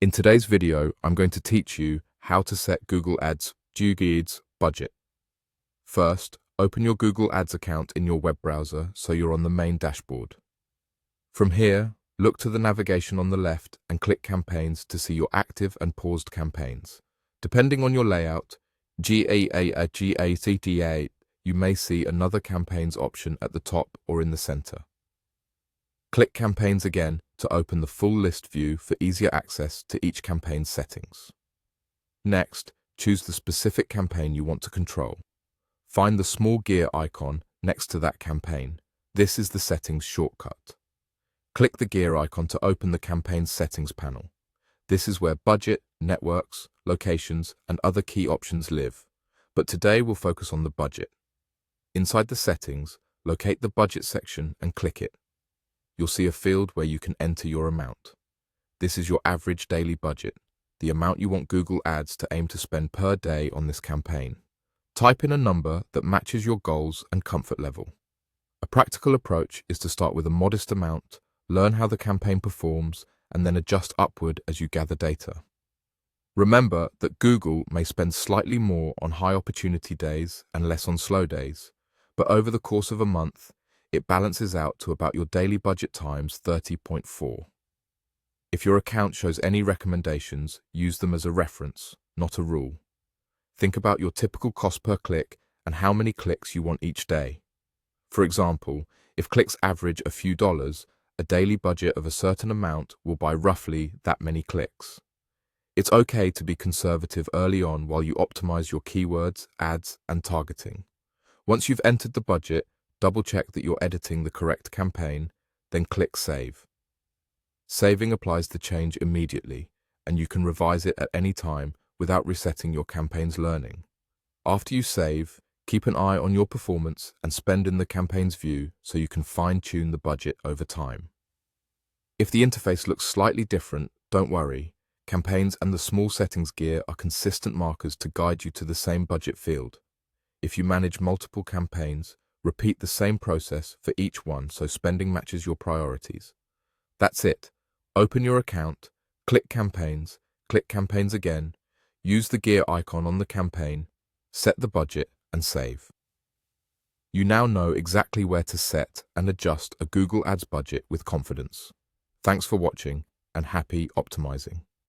In today's video, I'm going to teach you how to set Google Ads budget. First, open your Google Ads account in your web browser so you're on the main dashboard. From here, look to the navigation on the left and click Campaigns to see your active and paused campaigns. Depending on your layout, GACTA, you may see another Campaigns option at the top or in the center. Click Campaigns again to open the full list view for easier access to each campaign's settings. Next, choose the specific campaign you want to control. Find the small gear icon next to that campaign. This is the settings shortcut. Click the gear icon to open the campaign's settings panel. This is where budget, networks, locations, and other key options live. But today we'll focus on the budget. Inside the settings, locate the budget section and click it. You'll see a field where you can enter your amount. This is your average daily budget, the amount you want Google Ads to aim to spend per day on this campaign. Type in a number that matches your goals and comfort level. A practical approach is to start with a modest amount, learn how the campaign performs, and then adjust upward as you gather data. Remember that Google may spend slightly more on high opportunity days and less on slow days, but over the course of a month, it balances out to about your daily budget times 30.4. If your account shows any recommendations, use them as a reference, not a rule. Think about your typical cost per click and how many clicks you want each day. For example, if clicks average a few dollars, a daily budget of a certain amount will buy roughly that many clicks. It's okay to be conservative early on while you optimize your keywords, ads, and targeting. Once you've entered the budget, double-check that you're editing the correct campaign, then click Save. Saving applies the change immediately, and you can revise it at any time without resetting your campaign's learning. After you save, keep an eye on your performance and spend in the campaign's view so you can fine-tune the budget over time. If the interface looks slightly different, don't worry. Campaigns and the small settings gear are consistent markers to guide you to the same budget field. If you manage multiple campaigns, repeat the same process for each one so spending matches your priorities. That's it. Open your account, click Campaigns again, use the gear icon on the campaign, set the budget, and save. You now know exactly where to set and adjust a Google Ads budget with confidence. Thanks for watching and happy optimizing.